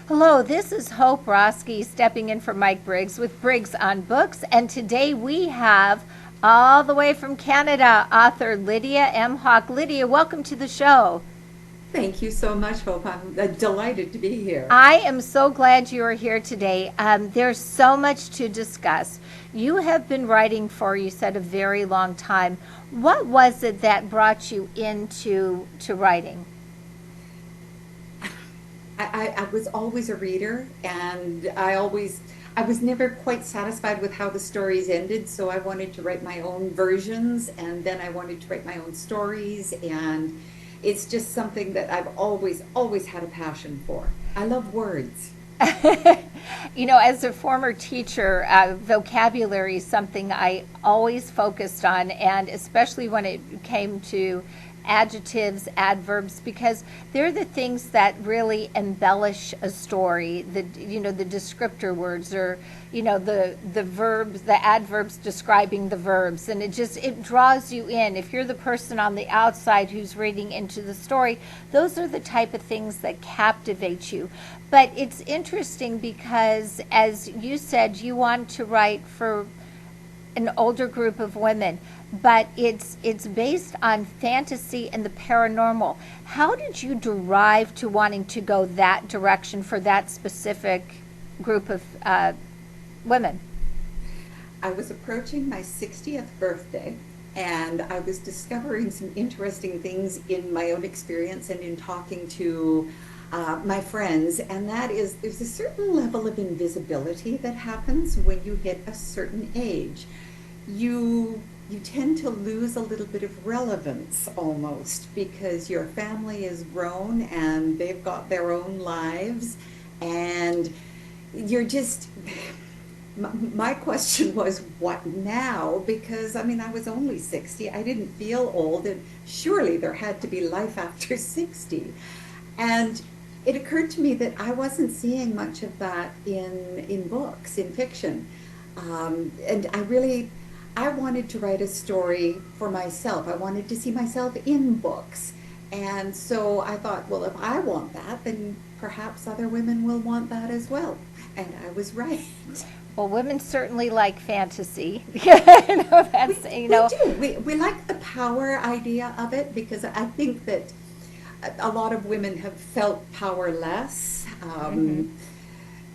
Hello, this is Hope Roski stepping in for Mike Briggs with Briggs on Books. And today we have, all the way from Canada, author Lydia M Hawke. Lydia, welcome to the show. Thank you so much, Hope. I'm delighted to be here. I am so glad you are here today. There's so much to discuss. You have been writing for, you said, a very long time. What was it that brought you into writing? I was always a reader, and I was never quite satisfied with how the stories ended, so I wanted to write my own versions, and then I wanted to write my own stories, and it's just something that I've always had a passion for. I love words. As a former teacher, vocabulary is something I always focused on, and especially when it came to adjectives, adverbs, because they're the things that really embellish a story. The descriptor words, or the verbs, the adverbs describing the verbs, and it draws you in. If you're the person on the outside who's reading into the story, those are the type of things that captivate you. But it's interesting because, as you said, you want to write for an older group of women, but it's based on fantasy and the paranormal. How did you derive to wanting to go that direction for that specific group of women? I was approaching my 60th birthday, and I was discovering some interesting things in my own experience and in talking to my friends, and that is there's a certain level of invisibility that happens when you hit a certain age. You tend to lose a little bit of relevance almost because your family is grown and they've got their own lives, and you're just my question was, what now? Because I mean, I was only 60. I didn't feel old, and surely there had to be life after 60. And it occurred to me that I wasn't seeing much of that in books, in fiction. And I wanted to write a story for myself. I wanted to see myself in books. And so I thought, well, if I want that, then perhaps other women will want that as well. And I was right. Well, women certainly like fantasy. That's, We do. We like the power idea of it because I think that a lot of women have felt powerless. mhm,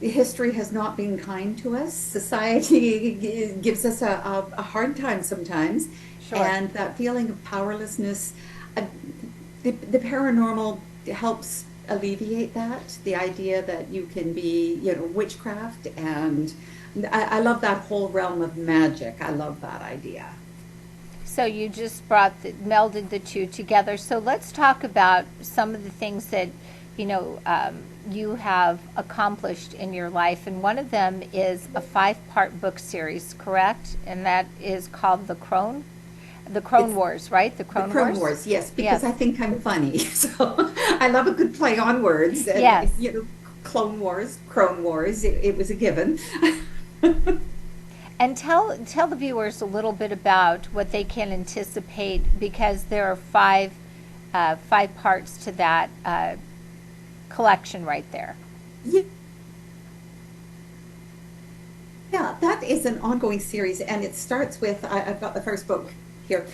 History has not been kind to us. Society gives us a hard time sometimes. sure. And that feeling of powerlessness, uh, the paranormal helps alleviate that. The idea that you can be, witchcraft, and I love that whole realm of magic. I love that idea. So you just melded the two together. So let's talk about some of the things that you have accomplished in your life, and one of them is a five-part book series, correct? And that is called the Crone It's Wars, right? The the Crone Crone Wars. Wars, yes, because Yes, I think I'm funny. So I love a good play on words. And, yes. Clone Wars, Crone Wars, it was a given. And tell the viewers a little bit about what they can anticipate, because there are five parts to that collection right there. Yeah, that is an ongoing series, and it starts with I've got the first book here.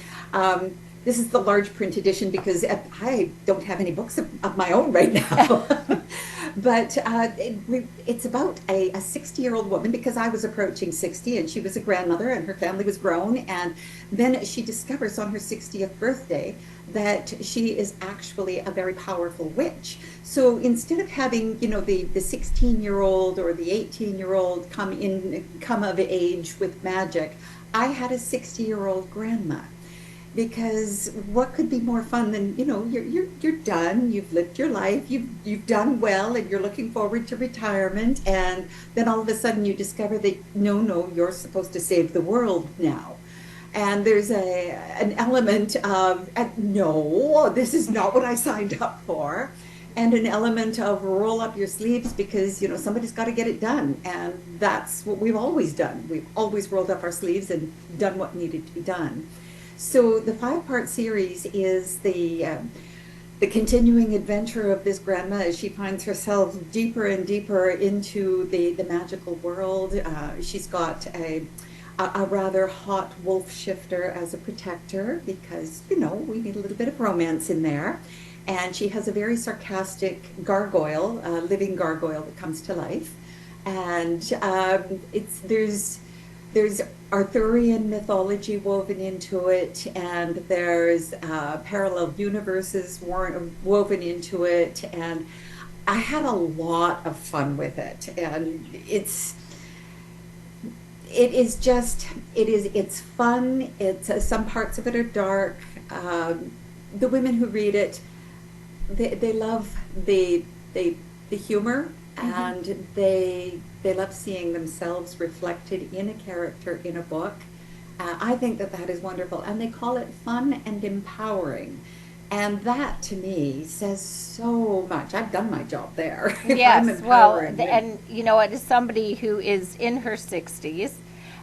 This is the large print edition because I don't have any books of my own right now. But it's about a 60-year-old woman, because I was approaching 60 and she was a grandmother and her family was grown. And then she discovers on her 60th birthday that she is actually a very powerful witch. So instead of having, the 16-year-old or the 18-year-old come of age with magic, I had a 60-year-old grandma, because what could be more fun than, you're done, you've lived your life, you've done well, and you're looking forward to retirement, and then all of a sudden you discover that no, you're supposed to save the world now. And there's an element of no, this is not what I signed up for, and an element of roll up your sleeves because somebody's got to get it done, and that's what we've always done. We've always rolled up our sleeves and done what needed to be done. So the five-part series is the continuing adventure of this grandma as she finds herself deeper and deeper into the magical world. She's got a rather hot wolf shifter as a protector because, you know, we need a little bit of romance in there. And she has a very sarcastic gargoyle, living gargoyle that comes to life. And there's Arthurian mythology woven into it, and there's parallel universes woven into it, and I had a lot of fun with it. And it's fun. It's some parts of it are dark. The women who read it, they love the humor, and they love seeing themselves reflected in a character in a book. I think that is wonderful, and they call it fun and empowering. And that to me says so much. I've done my job there. If I'm Yes, well, empowering women. and you know, as somebody who is in her 60s,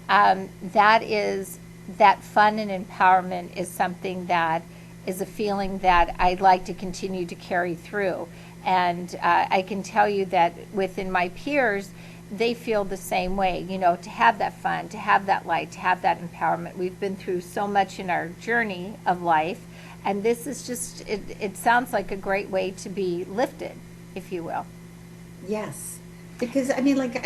that fun and empowerment is something that is a feeling that I'd like to continue to carry through. And I can tell you that within my peers, they feel the same way, you know, to have that fun, to have that light, to have that empowerment. We've been through so much in our journey of life, and this is just, it sounds like a great way to be lifted, if you will. Yes, because I mean, like,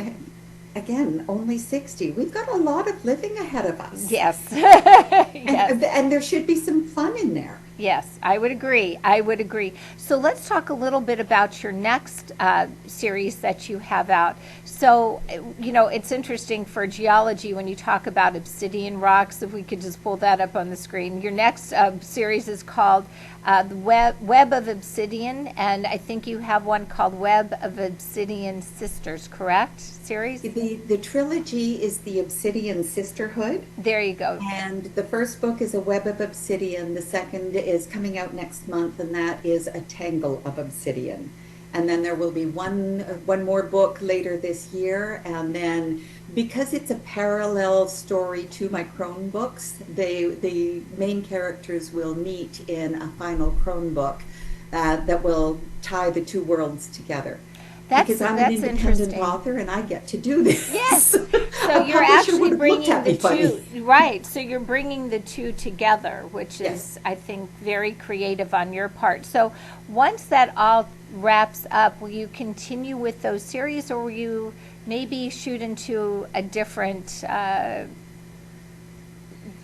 again, only 60. We've got a lot of living ahead of us. Yes. Yes. And there should be some fun in there. Yes, I would agree. I would agree. So let's talk a little bit about your next series that you have out. So, you know, it's interesting for geology when you talk about obsidian rocks, if we could just pull that up on the screen. Your next series is called the Web of Obsidian, and I think you have one called Web of Obsidian Sisters, correct? Series? The trilogy is the Obsidian Sisterhood. There you go. And the first book is A Web of Obsidian. The second is coming out next month, and that is A Tangle of Obsidian. And then there will be one more book later this year. And then, because it's a parallel story to my Crone books, the main characters will meet in a final Crone book that will tie the two worlds together. Because I'm an independent author and I get to do this. Yes. So you're actually bringing the two, right. So you're bringing the two together, which is, I think, very creative on your part. So once that all wraps up, will you continue with those series, or will you maybe shoot into a different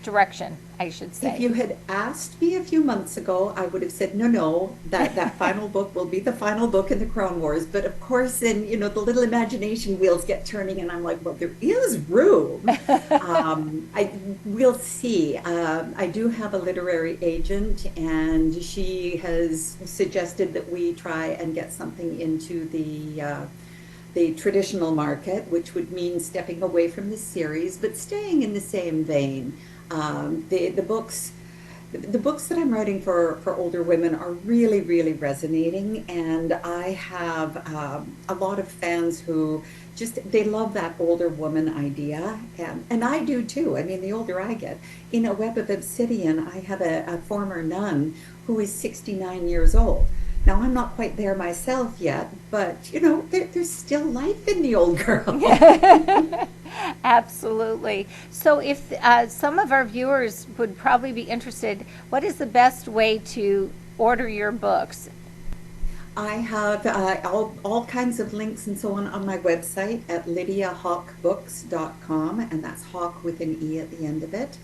direction, I should say? If you had asked me a few months ago, I would have said, no, that final book will be the final book in the Crown Wars. But of course, then, you know, the little imagination wheels get turning, and I'm like, well, there is room. We'll see. I do have a literary agent, and she has suggested that we try and get something into the traditional market, which would mean stepping away from the series, but staying in the same vein. The books that I'm writing for older women are really, really resonating, and I have a lot of fans who they love that older woman idea, and I do too. I mean, the older I get. In A Web of Obsidian, I have a former nun who is 69 years old. Now, I'm not quite there myself yet, but, you know, there's still life in the old girl. Absolutely. So if some of our viewers would probably be interested, what is the best way to order your books? I have all kinds of links and so on my website at lydiahawkebooks.com, and that's Hawk with an E at the end of it.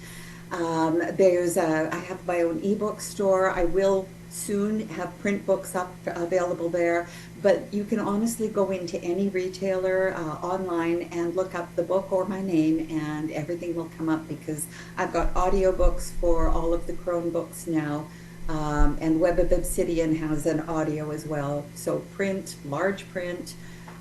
I have my own ebook store. I will soon have print books available there, but you can honestly go into any retailer online and look up the book or my name, and everything will come up, because I've got audiobooks for all of the Crone books now, and Web of Obsidian has an audio as well. So print, large print,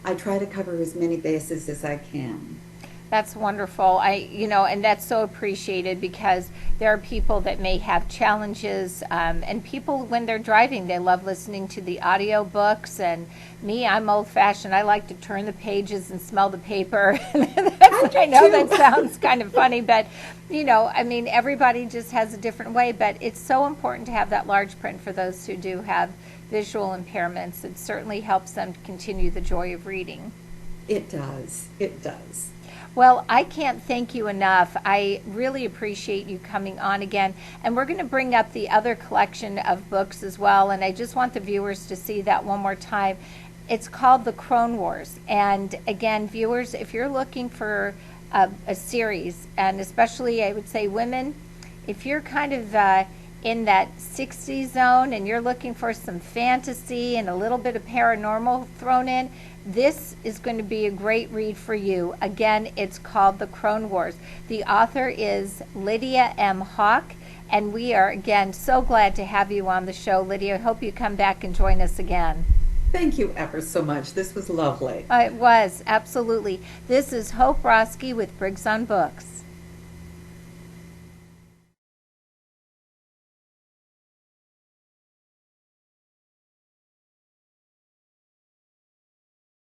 I try to cover as many bases as I can. That's wonderful. And that's so appreciated, because there are people that may have challenges, and people, when they're driving, they love listening to the audio books. And me, I'm old fashioned. I like to turn the pages and smell the paper. I know that sounds kind of funny, but I mean, everybody just has a different way, but it's so important to have that large print for those who do have visual impairments. It certainly helps them continue the joy of reading. It does. It does. Well, I can't thank you enough. I really appreciate you coming on again. And we're going to bring up the other collection of books as well. And I just want the viewers to see that one more time. It's called The Crone Wars. And again, viewers, if you're looking for a series, and especially I would say women, if you're kind of in that 60s zone and you're looking for some fantasy and a little bit of paranormal thrown in, this is going to be a great read for you. Again, it's called The Crone Wars. The author is Lydia M Hawke, and we are, again, so glad to have you on the show, Lydia. I hope you come back and join us again. Thank you ever so much. This was lovely. It was, absolutely. This is Hope Roski with Briggs on Books.